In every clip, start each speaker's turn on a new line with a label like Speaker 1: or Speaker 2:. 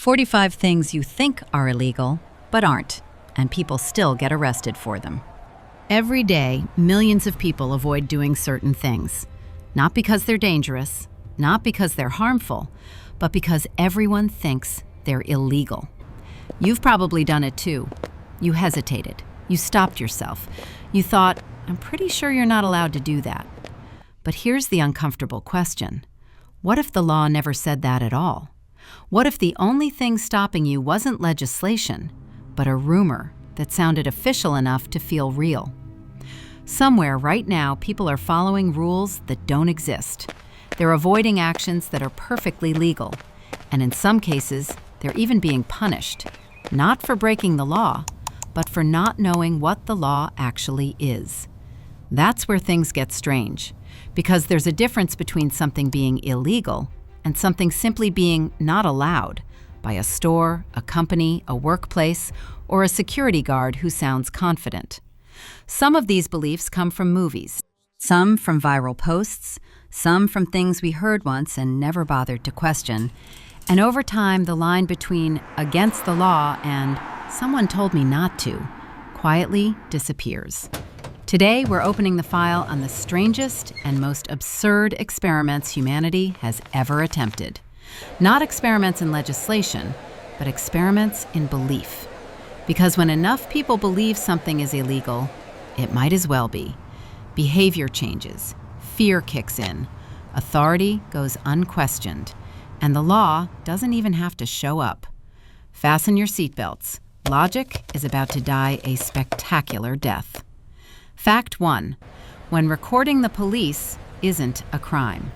Speaker 1: 45 things you think are illegal, but aren't, and people still get arrested for them. Every day, millions of people avoid doing certain things. Not because they're dangerous, not because they're harmful, but because everyone thinks they're illegal. You've probably done it too. You hesitated. You stopped yourself. You thought, I'm pretty sure you're not allowed to do that. But here's the uncomfortable question. What if the law never said that at all? What if the only thing stopping you wasn't legislation, but a rumor that sounded official enough to feel real? Somewhere right now, people are following rules that don't exist. They're avoiding actions that are perfectly legal. And in some cases, they're even being punished, not for breaking the law, but for not knowing what the law actually is. That's where things get strange, because there's a difference between something being illegal and something simply being not allowed by a store, a company, a workplace, or a security guard who sounds confident. Some of these beliefs come from movies, some from viral posts, some from things we heard once and never bothered to question. And over time, the line between against the law and someone told me not to quietly disappears. Today, we're opening the file on the strangest and most absurd experiments humanity has ever attempted. Not experiments in legislation, but experiments in belief. Because when enough people believe something is illegal, it might as well be. Behavior changes, fear kicks in, authority goes unquestioned, and the law doesn't even have to show up. Fasten your seatbelts. Logic is about to die a spectacular death. Fact 1. When recording the police isn't a crime.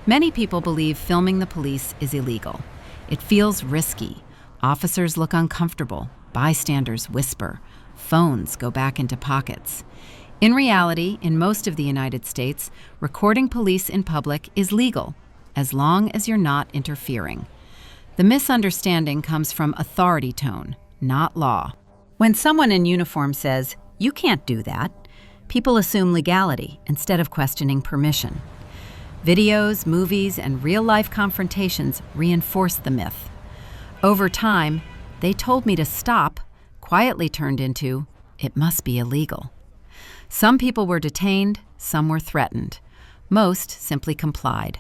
Speaker 1: Many people believe filming the police is illegal. It feels risky. Officers look uncomfortable. Bystanders whisper. Phones go back into pockets. In reality, in most of the United States, recording police in public is legal, as long as you're not interfering. The misunderstanding comes from authority tone, not law. When someone in uniform says, "You can't do that," people assume legality instead of questioning permission. Videos, movies, and real-life confrontations reinforce the myth. Over time, "they told me to stop" quietly turned into, "it must be illegal." Some people were detained, some were threatened. Most simply complied.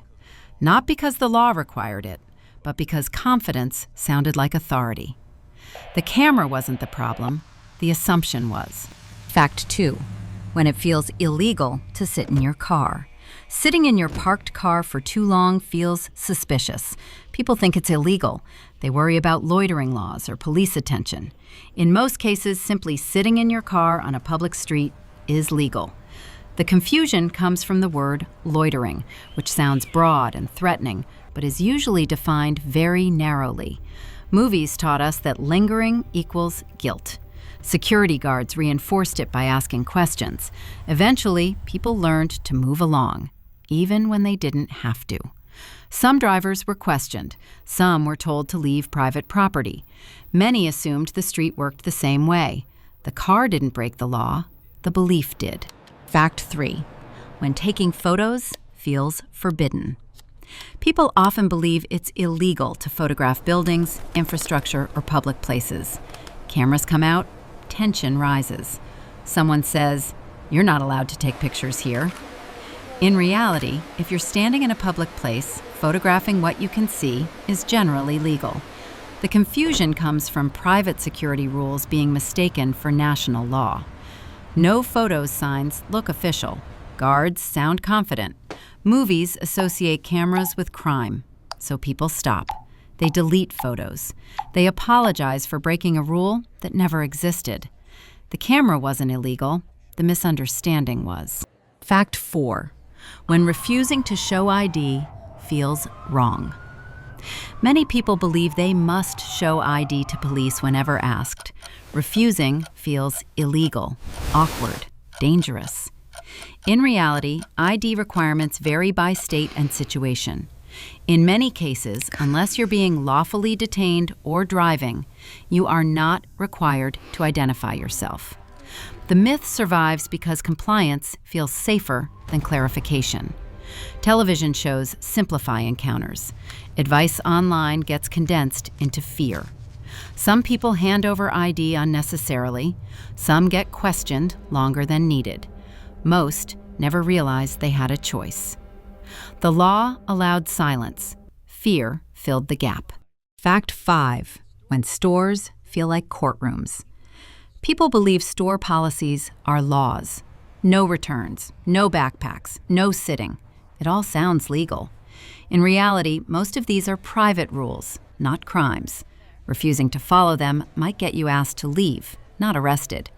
Speaker 1: Not because the law required it, but because confidence sounded like authority. The camera wasn't the problem, the assumption was. Fact 2. When it feels illegal to sit in your car. Sitting in your parked car for too long feels suspicious. People think it's illegal. They worry about loitering laws or police attention. In most cases, simply sitting in your car on a public street is legal. The confusion comes from the word loitering, which sounds broad and threatening, but is usually defined very narrowly. Movies taught us that lingering equals guilt. Security guards reinforced it by asking questions. Eventually, people learned to move along, even when they didn't have to. Some drivers were questioned. Some were told to leave private property. Many assumed the street worked the same way. The car didn't break the law. The belief did. Fact 3. When taking photos feels forbidden. People often believe it's illegal to photograph buildings, infrastructure, or public places. Cameras come out, tension rises. Someone says, "You're not allowed to take pictures here." In reality, if you're standing in a public place, photographing what you can see is generally legal. The confusion comes from private security rules being mistaken for national law. No photos signs look official. Guards sound confident. Movies associate cameras with crime, so people stop. They delete photos. They apologize for breaking a rule that never existed. The camera wasn't illegal. The misunderstanding was. Fact 4. When refusing to show ID feels wrong. Many people believe they must show ID to police whenever asked. Refusing feels illegal, awkward, dangerous. In reality, ID requirements vary by state and situation. In many cases, unless you're being lawfully detained or driving, you are not required to identify yourself. The myth survives because compliance feels safer than clarification. Television shows simplify encounters. Advice online gets condensed into fear. Some people hand over ID unnecessarily. Some get questioned longer than needed. Most never realize they had a choice. The law allowed silence. Fear filled the gap. Fact 5. When stores feel like courtrooms. People believe store policies are laws. No returns, no backpacks, no sitting. It all sounds legal. In reality, most of these are private rules, not crimes. Refusing to follow them might get you asked to leave, not arrested.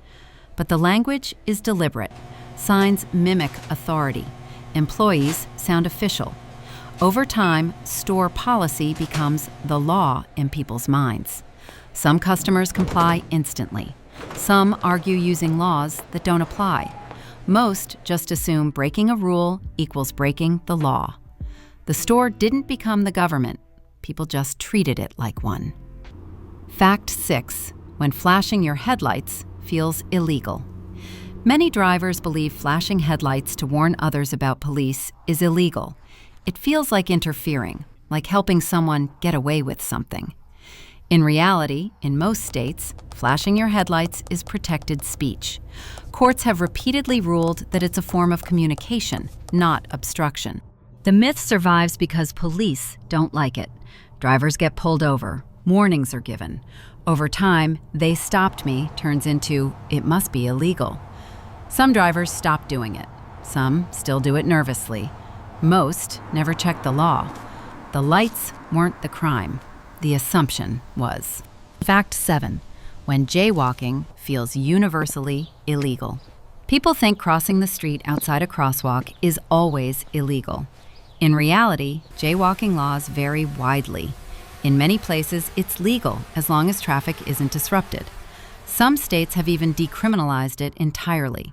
Speaker 1: But the language is deliberate. Signs mimic authority. Employees sound official. Over time, store policy becomes the law in people's minds. Some customers comply instantly. Some argue using laws that don't apply. Most just assume breaking a rule equals breaking the law. The store didn't become the government. People just treated it like one. Fact 6. When flashing your headlights feels illegal. Many drivers believe flashing headlights to warn others about police is illegal. It feels like interfering, like helping someone get away with something. In reality, in most states, flashing your headlights is protected speech. Courts have repeatedly ruled that it's a form of communication, not obstruction. The myth survives because police don't like it. Drivers get pulled over. Warnings are given. Over time, "they stopped me" turns into "it must be illegal." Some drivers stop doing it. Some still do it nervously. Most never check the law. The lights weren't the crime. The assumption was. Fact 7. When jaywalking feels universally illegal. People think crossing the street outside a crosswalk is always illegal. In reality, jaywalking laws vary widely. In many places, it's legal as long as traffic isn't disrupted. Some states have even decriminalized it entirely.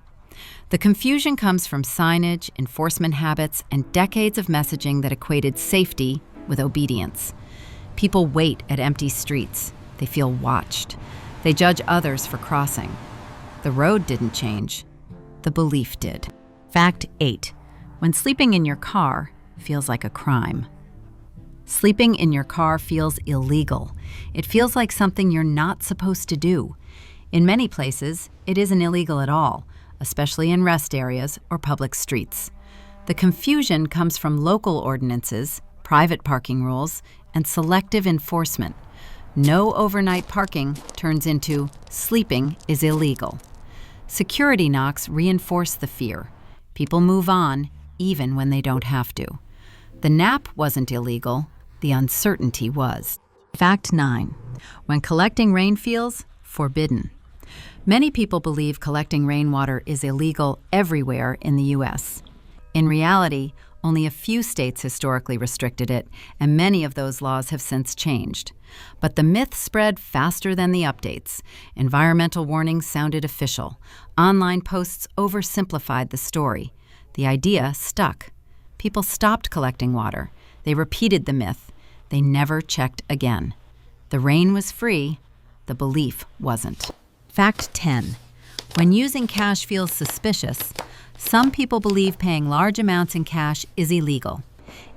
Speaker 1: The confusion comes from signage, enforcement habits, and decades of messaging that equated safety with obedience. People wait at empty streets. They feel watched. They judge others for crossing. The road didn't change. The belief did. Fact 8. When sleeping in your car feels like a crime. Sleeping in your car feels illegal. It feels like something you're not supposed to do. In many places, it isn't illegal at all, especially in rest areas or public streets. The confusion comes from local ordinances, private parking rules, and selective enforcement. No overnight parking turns into sleeping is illegal. Security knocks reinforce the fear. People move on even when they don't have to. The nap wasn't illegal, the uncertainty was. Fact 9. When collecting rain feels forbidden. Many people believe collecting rainwater is illegal everywhere in the U.S. In reality, only a few states historically restricted it, and many of those laws have since changed. But the myth spread faster than the updates. Environmental warnings sounded official. Online posts oversimplified the story. The idea stuck. People stopped collecting water. They repeated the myth. They never checked again. The rain was free. The belief wasn't. Fact 10. When using cash feels suspicious, some people believe paying large amounts in cash is illegal.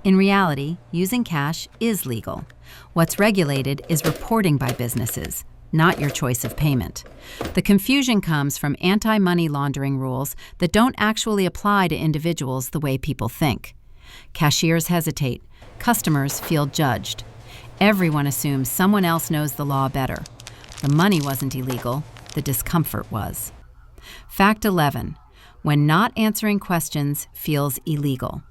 Speaker 1: In reality, using cash is legal. What's regulated is reporting by businesses, not your choice of payment. The confusion comes from anti-money laundering rules that don't actually apply to individuals the way people think. Cashiers hesitate. Customers feel judged. Everyone assumes someone else knows the law better. The money wasn't illegal. The discomfort was. Fact 11. When not answering questions feels illegal.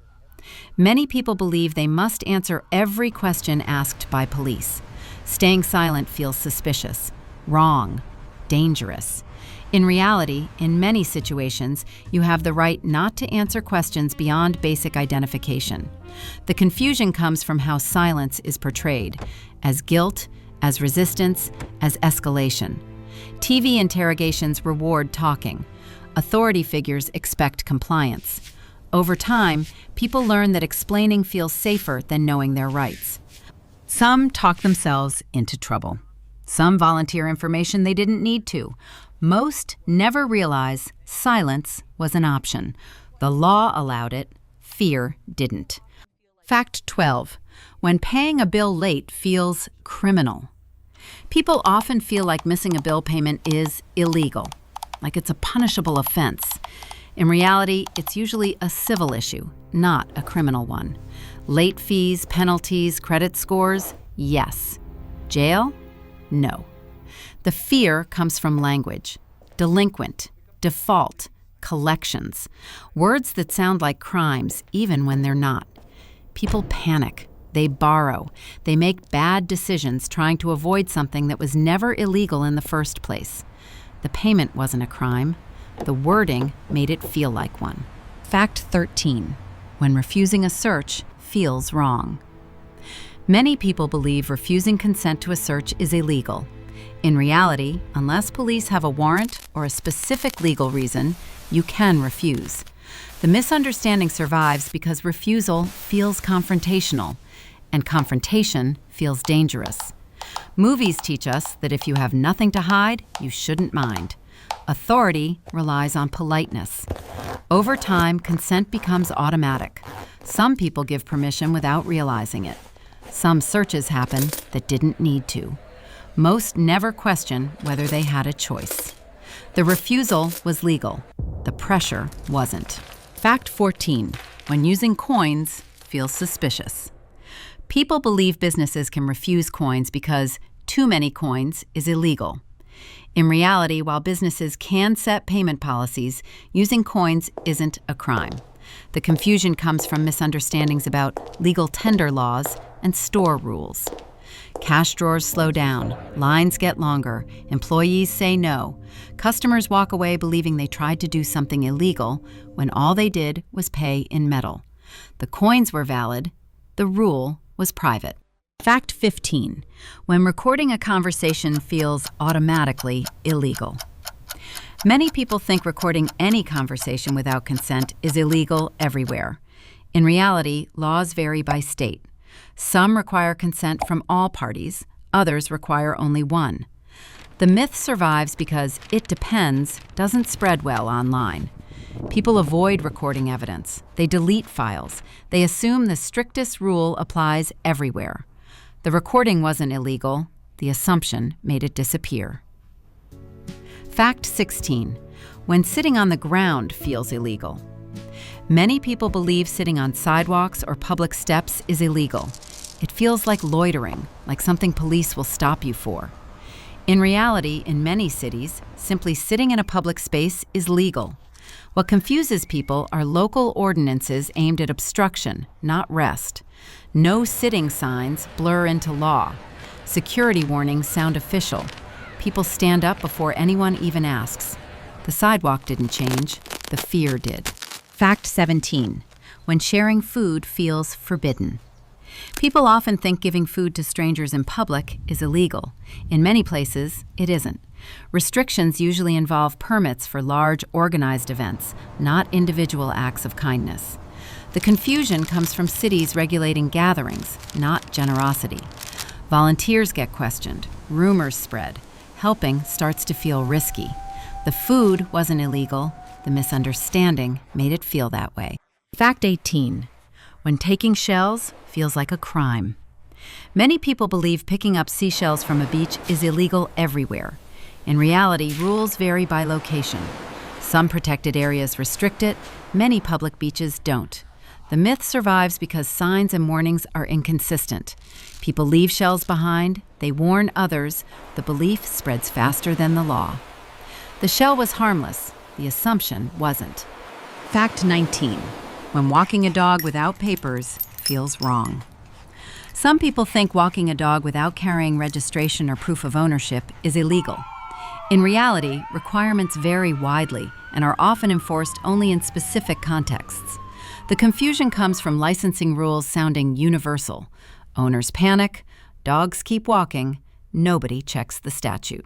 Speaker 1: Many people believe they must answer every question asked by police. Staying silent feels suspicious, wrong, dangerous. In reality, in many situations, you have the right not to answer questions beyond basic identification. The confusion comes from how silence is portrayed, as guilt, as resistance, as escalation. TV interrogations reward talking. Authority figures expect compliance. Over time, people learn that explaining feels safer than knowing their rights. Some talk themselves into trouble. Some volunteer information they didn't need to. Most never realize silence was an option. The law allowed it. Fear didn't. Fact 12. When paying a bill late feels criminal. People often feel like missing a bill payment is illegal, like it's a punishable offense. In reality, it's usually a civil issue, not a criminal one. Late fees, penalties, credit scores, yes. Jail? No. The fear comes from language. Delinquent, default, collections. Words that sound like crimes, even when they're not. People panic. They borrow. They make bad decisions trying to avoid something that was never illegal in the first place. The payment wasn't a crime. The wording made it feel like one. Fact 13. When refusing a search feels wrong. Many people believe refusing consent to a search is illegal. In reality, unless police have a warrant or a specific legal reason, you can refuse. The misunderstanding survives because refusal feels confrontational, and confrontation feels dangerous. Movies teach us that if you have nothing to hide, you shouldn't mind. Authority relies on politeness. Over time, consent becomes automatic. Some people give permission without realizing it. Some searches happen that didn't need to. Most never question whether they had a choice. The refusal was legal. The pressure wasn't. Fact 14. When using coins feels suspicious. People believe businesses can refuse coins because too many coins is illegal. In reality, while businesses can set payment policies, using coins isn't a crime. The confusion comes from misunderstandings about legal tender laws and store rules. Cash drawers slow down, lines get longer, employees say no. Customers walk away believing they tried to do something illegal when all they did was pay in metal. The coins were valid, the rule was private. Fact 15. When recording a conversation feels automatically illegal. Many people think recording any conversation without consent is illegal everywhere. In reality, laws vary by state. Some require consent from all parties, others require only one. The myth survives because "it depends" doesn't spread well online. People avoid recording evidence. They delete files. They assume the strictest rule applies everywhere. The recording wasn't illegal. The assumption made it disappear. Fact 16. When sitting on the ground feels illegal. Many people believe sitting on sidewalks or public steps is illegal. It feels like loitering, like something police will stop you for. In reality, in many cities, simply sitting in a public space is legal. What confuses people are local ordinances aimed at obstruction, not rest. No sitting signs blur into law. Security warnings sound official. People stand up before anyone even asks. The sidewalk didn't change, the fear did. Fact 17. When sharing food feels forbidden. People often think giving food to strangers in public is illegal. In many places, it isn't. Restrictions usually involve permits for large, organized events, not individual acts of kindness. The confusion comes from cities regulating gatherings, not generosity. Volunteers get questioned, rumors spread. Helping starts to feel risky. The food wasn't illegal. The misunderstanding made it feel that way. Fact 18. When taking shells feels like a crime. Many people believe picking up seashells from a beach is illegal everywhere. In reality, rules vary by location. Some protected areas restrict it, many public beaches don't. The myth survives because signs and warnings are inconsistent. People leave shells behind, they warn others, the belief spreads faster than the law. The shell was harmless, the assumption wasn't. Fact 19. When walking a dog without papers feels wrong. Some people think walking a dog without carrying registration or proof of ownership is illegal. In reality, requirements vary widely and are often enforced only in specific contexts. The confusion comes from licensing rules sounding universal. Owners panic, dogs keep walking, nobody checks the statute.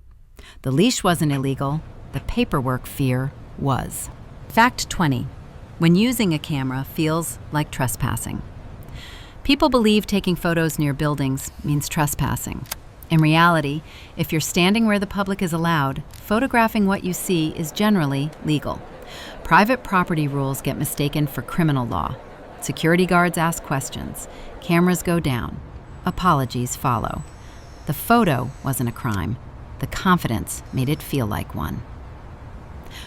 Speaker 1: The leash wasn't illegal, the paperwork fear was. Fact 20. When using a camera feels like trespassing. People believe taking photos near buildings means trespassing. In reality, if you're standing where the public is allowed, photographing what you see is generally legal. Private property rules get mistaken for criminal law. Security guards ask questions. Cameras go down. Apologies follow. The photo wasn't a crime. The confidence made it feel like one.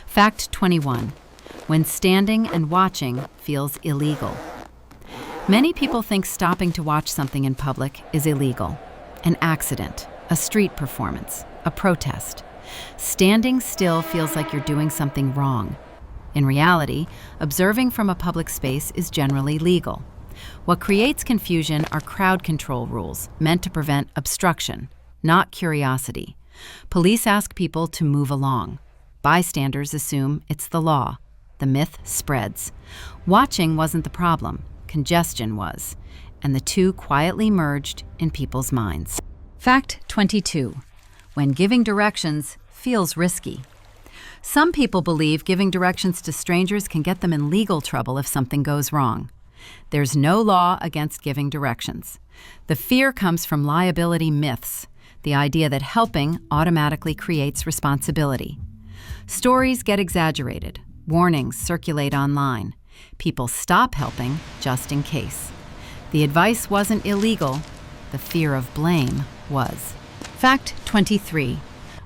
Speaker 1: Fact 21. When standing and watching feels illegal. Many people think stopping to watch something in public is illegal. An accident, a street performance, a protest. Standing still feels like you're doing something wrong. In reality, observing from a public space is generally legal. What creates confusion are crowd control rules meant to prevent obstruction, not curiosity. Police ask people to move along. Bystanders assume it's the law. The myth spreads. Watching wasn't the problem, congestion was, and the two quietly merged in people's minds. Fact 22. When giving directions feels risky. Some people believe giving directions to strangers can get them in legal trouble if something goes wrong. There's no law against giving directions. The fear comes from liability myths, the idea that helping automatically creates responsibility. Stories get exaggerated. Warnings circulate online. People stop helping just in case. The advice wasn't illegal. The fear of blame was. Fact 23.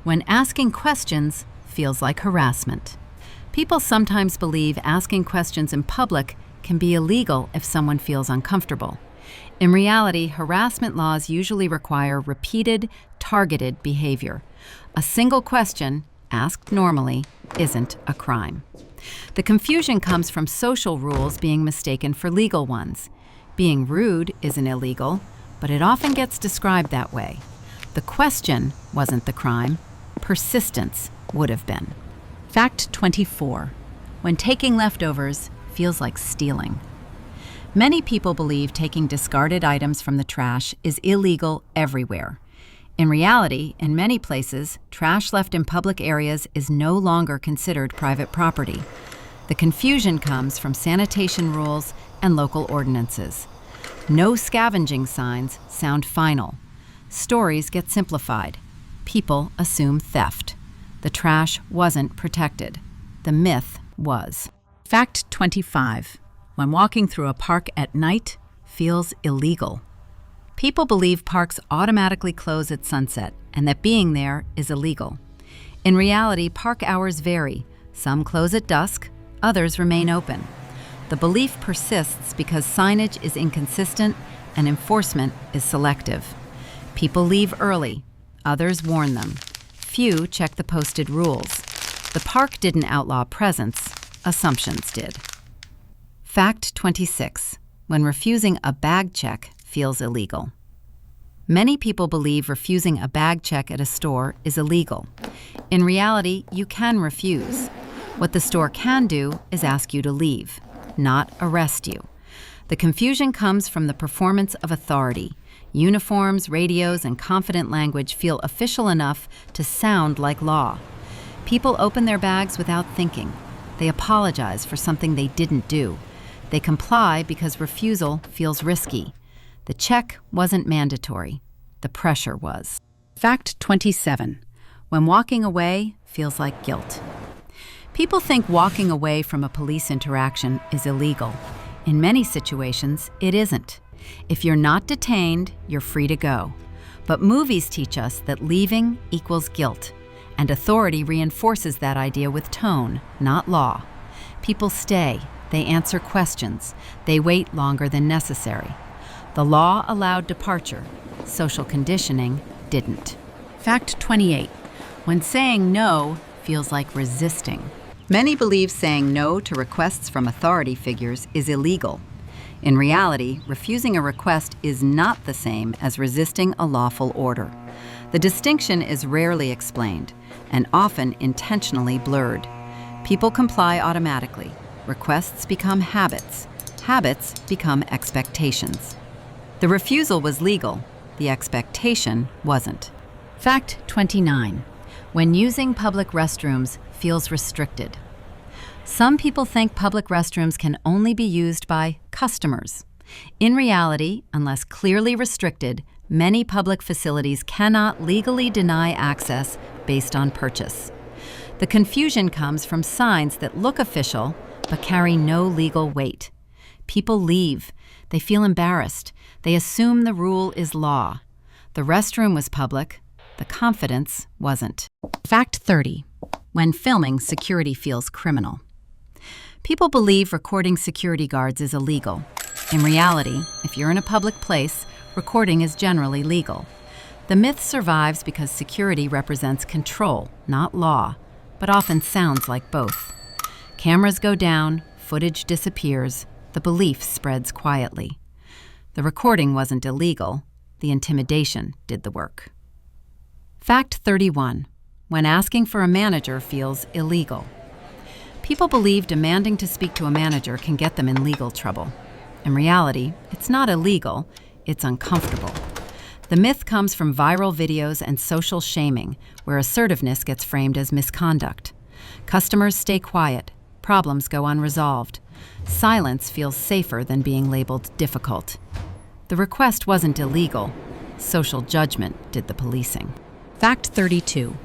Speaker 1: When asking questions feels like harassment. People sometimes believe asking questions in public can be illegal if someone feels uncomfortable. In reality, harassment laws usually require repeated, targeted behavior. A single question, asked normally, isn't a crime. The confusion comes from social rules being mistaken for legal ones. Being rude isn't illegal, but it often gets described that way. The question wasn't the crime. Persistence would have been. Fact 24. When taking leftovers feels like stealing. Many people believe taking discarded items from the trash is illegal everywhere. In reality, in many places, trash left in public areas is no longer considered private property. The confusion comes from sanitation rules and local ordinances. No scavenging signs sound final. Stories get simplified. People assume theft. The trash wasn't protected. The myth was. Fact 25. When walking through a park at night feels illegal. People believe parks automatically close at sunset and that being there is illegal. In reality, park hours vary. Some close at dusk, others remain open. The belief persists because signage is inconsistent and enforcement is selective. People leave early. Others warn them. Few check the posted rules. The park didn't outlaw presence. Assumptions did. Fact 26. When refusing a bag check feels illegal. Many people believe refusing a bag check at a store is illegal. In reality, you can refuse. What the store can do is ask you to leave, not arrest you. The confusion comes from the performance of authority. Uniforms, radios, and confident language feel official enough to sound like law. People open their bags without thinking. They apologize for something they didn't do. They comply because refusal feels risky. The check wasn't mandatory. The pressure was. Fact 27. When walking away feels like guilt. People think walking away from a police interaction is illegal. In many situations, it isn't. If you're not detained, you're free to go. But movies teach us that leaving equals guilt, and authority reinforces that idea with tone, not law. People stay. They answer questions. They wait longer than necessary. The law allowed departure. Social conditioning didn't. Fact 28. When saying no feels like resisting. Many believe saying no to requests from authority figures is illegal. In reality, refusing a request is not the same as resisting a lawful order. The distinction is rarely explained and often intentionally blurred. People comply automatically. Requests become habits. Habits become expectations. The refusal was legal. The expectation wasn't. Fact 29. When using public restrooms feels restricted. Some people think public restrooms can only be used by customers. In reality, unless clearly restricted, many public facilities cannot legally deny access based on purchase. The confusion comes from signs that look official but carry no legal weight. People leave. They feel embarrassed. They assume the rule is law. The restroom was public. The confidence wasn't. Fact 30. When filming, security feels criminal. People believe recording security guards is illegal. In reality, if you're in a public place, recording is generally legal. The myth survives because security represents control, not law, but often sounds like both. Cameras go down, footage disappears, the belief spreads quietly. The recording wasn't illegal, the intimidation did the work. Fact 31. When asking for a manager feels illegal. People believe demanding to speak to a manager can get them in legal trouble. In reality, it's not illegal, it's uncomfortable. The myth comes from viral videos and social shaming, where assertiveness gets framed as misconduct. Customers stay quiet, problems go unresolved. Silence feels safer than being labeled difficult. The request wasn't illegal, social judgment did the policing. Fact 32.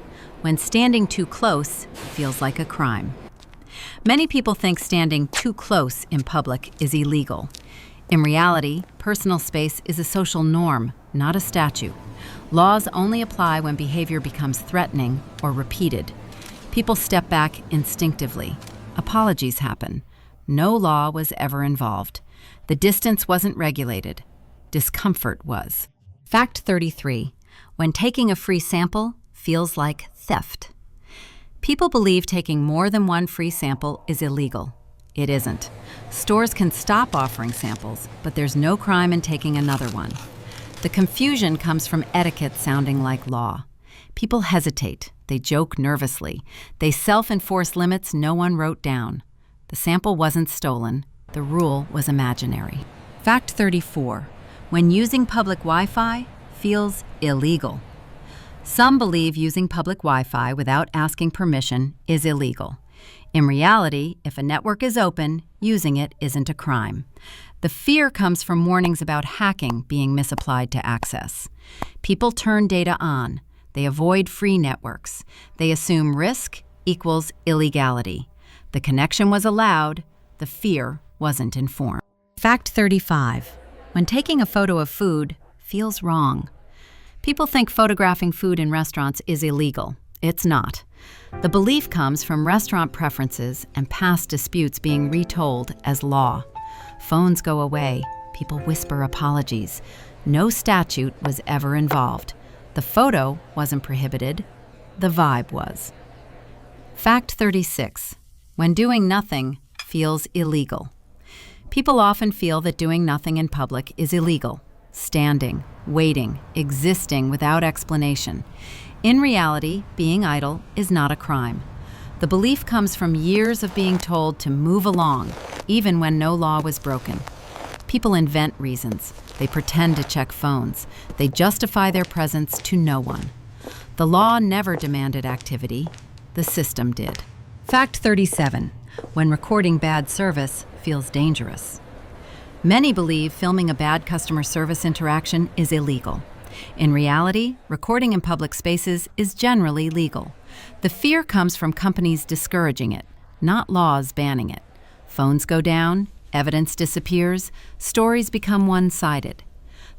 Speaker 1: When standing too close feels like a crime. Many people think standing too close in public is illegal. In reality, personal space is a social norm, not a statute. Laws only apply when behavior becomes threatening or repeated. People step back instinctively. Apologies happen. No law was ever involved. The distance wasn't regulated. Discomfort was. Fact 33. When taking a free sample feels like theft. People believe taking more than one free sample is illegal. It isn't. Stores can stop offering samples, but there's no crime in taking another one. The confusion comes from etiquette sounding like law. People hesitate. They joke nervously. They self-enforce limits no one wrote down. The sample wasn't stolen. The rule was imaginary. Fact 34. When using public Wi-Fi feels illegal. Some believe using public Wi-Fi without asking permission is illegal. In reality, if a network is open, using it isn't a crime. The fear comes from warnings about hacking being misapplied to access. People turn data on. They avoid free networks. They assume risk equals illegality. The connection was allowed. The fear wasn't informed. Fact 35. When taking a photo of food feels wrong. People think photographing food in restaurants is illegal. It's not. The belief comes from restaurant preferences and past disputes being retold as law. Phones go away. People whisper apologies. No statute was ever involved. The photo wasn't prohibited. The vibe was. Fact 36. When doing nothing feels illegal. People often feel that doing nothing in public is illegal. Standing, waiting, existing without explanation. In reality, being idle is not a crime. The belief comes from years of being told to move along, even when no law was broken. People invent reasons. They pretend to check phones. They justify their presence to no one. The law never demanded activity. The system did. Fact 37. When recording bad service feels dangerous. Many believe filming a bad customer service interaction is illegal. In reality, recording in public spaces is generally legal. The fear comes from companies discouraging it, not laws banning it. Phones go down, evidence disappears, stories become one-sided.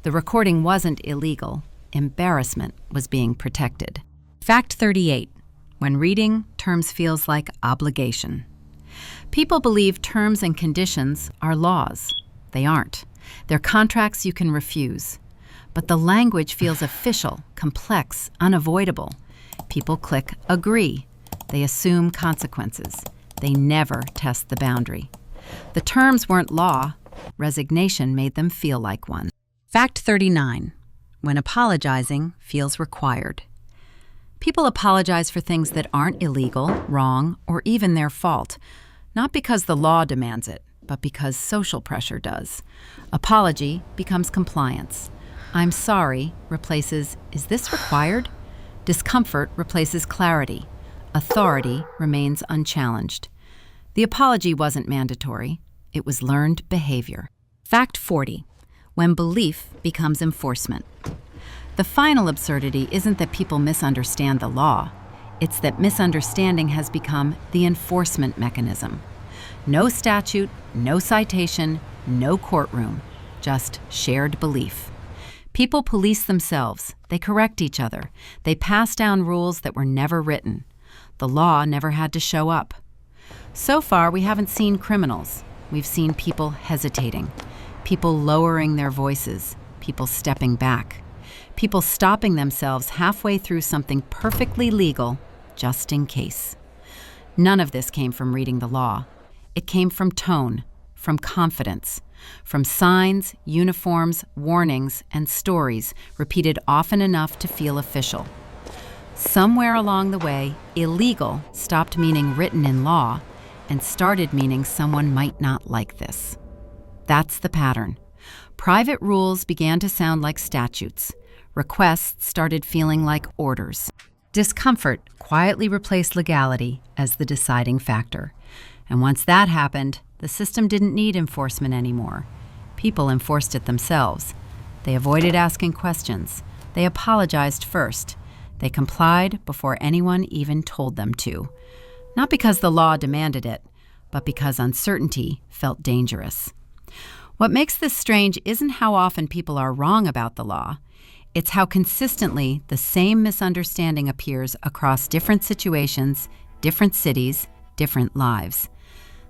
Speaker 1: The recording wasn't illegal. Embarrassment was being protected. Fact 38. When reading, terms feels like obligation. People believe terms and conditions are laws. They aren't. They're contracts you can refuse. But the language feels official, complex, unavoidable. People click agree. They assume consequences. They never test the boundary. The terms weren't law. Resignation made them feel like one. Fact 39. When apologizing feels required. People apologize for things that aren't illegal, wrong, or even their fault, not because the law demands it, but because social pressure does. Apology becomes compliance. I'm sorry replaces, is this required? Discomfort replaces clarity. Authority remains unchallenged. The apology wasn't mandatory. It was learned behavior. Fact 40. When belief becomes enforcement. The final absurdity isn't that people misunderstand the law. It's that misunderstanding has become the enforcement mechanism. No statute, no citation, no courtroom, just shared belief. People police themselves, they correct each other, they pass down rules that were never written. The law never had to show up. So far, we haven't seen criminals. We've seen people hesitating, people lowering their voices, people stepping back, people stopping themselves halfway through something perfectly legal, just in case. None of this came from reading the law. It came from tone, from confidence, from signs, uniforms, warnings, and stories repeated often enough to feel official. Somewhere along the way, illegal stopped meaning written in law and started meaning someone might not like this. That's the pattern. Private rules began to sound like statutes. Requests started feeling like orders. Discomfort quietly replaced legality as the deciding factor. And once that happened, the system didn't need enforcement anymore. People enforced it themselves. They avoided asking questions. They apologized first. They complied before anyone even told them to. Not because the law demanded it, but because uncertainty felt dangerous. What makes this strange isn't how often people are wrong about the law. It's how consistently the same misunderstanding appears across different situations, different cities, different lives.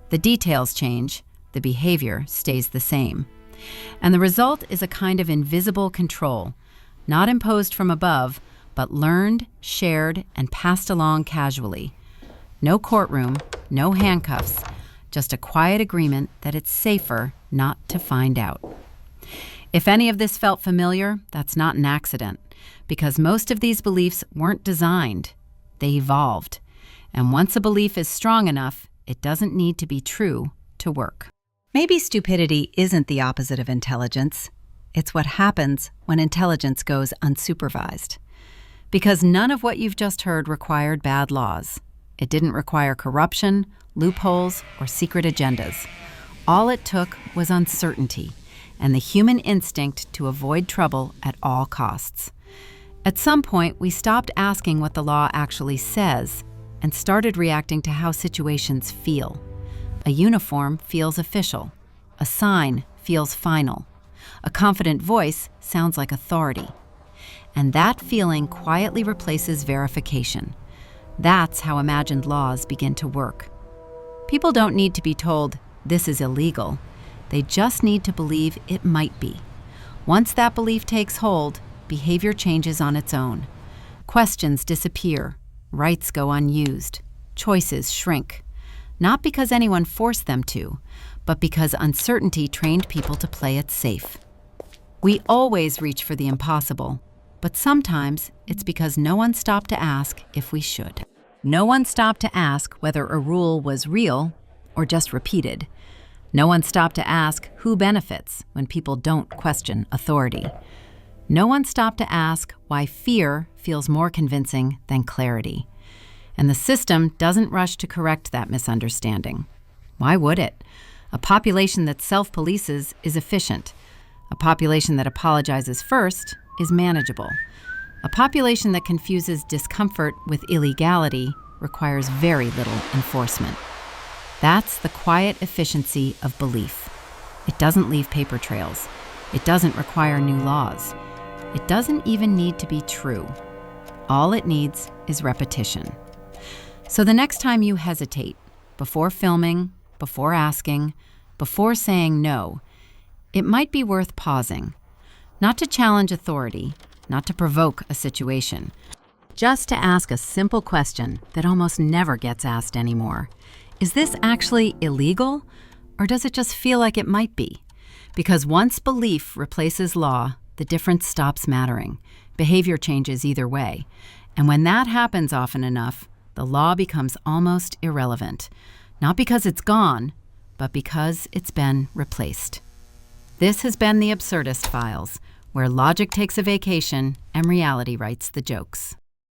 Speaker 1: The details change, the behavior stays the same. And the result is a kind of invisible control, not imposed from above, but learned, shared, and passed along casually. No courtroom, no handcuffs, just a quiet agreement that it's safer not to find out. If any of this felt familiar, that's not an accident, because most of these beliefs weren't designed. They evolved. And once a belief is strong enough, it doesn't need to be true to work. Maybe stupidity isn't the opposite of intelligence. It's what happens when intelligence goes unsupervised. Because none of what you've just heard required bad laws. It didn't require corruption, loopholes, or secret agendas. All it took was uncertainty and the human instinct to avoid trouble at all costs. At some point, we stopped asking what the law actually says and started reacting to how situations feel. A uniform feels official. A sign feels final. A confident voice sounds like authority. And that feeling quietly replaces verification. That's how imagined laws begin to work. People don't need to be told, this is illegal. They just need to believe it might be. Once that belief takes hold, behavior changes on its own. Questions disappear. Rights go unused. Choices shrink. Not because anyone forced them to, but because uncertainty trained people to play it safe. We always reach for the impossible, but sometimes it's because no one stopped to ask if we should. No one stopped to ask whether a rule was real or just repeated. No one stopped to ask who benefits when people don't question authority. No one stopped to ask why fear feels more convincing than clarity. And the system doesn't rush to correct that misunderstanding. Why would it? A population that self-polices is efficient. A population that apologizes first is manageable. A population that confuses discomfort with illegality requires very little enforcement. That's the quiet efficiency of belief. It doesn't leave paper trails. It doesn't require new laws. It doesn't even need to be true. All it needs is repetition. So the next time you hesitate, before filming, before asking, before saying no, it might be worth pausing. Not to challenge authority, not to provoke a situation, just to ask a simple question that almost never gets asked anymore. Is this actually illegal, or does it just feel like it might be? Because once belief replaces law, the difference stops mattering. Behavior changes either way. And when that happens often enough, the law becomes almost irrelevant. Not because it's gone, but because it's been replaced. This has been the Absurdist Files, where logic takes a vacation and reality writes the jokes.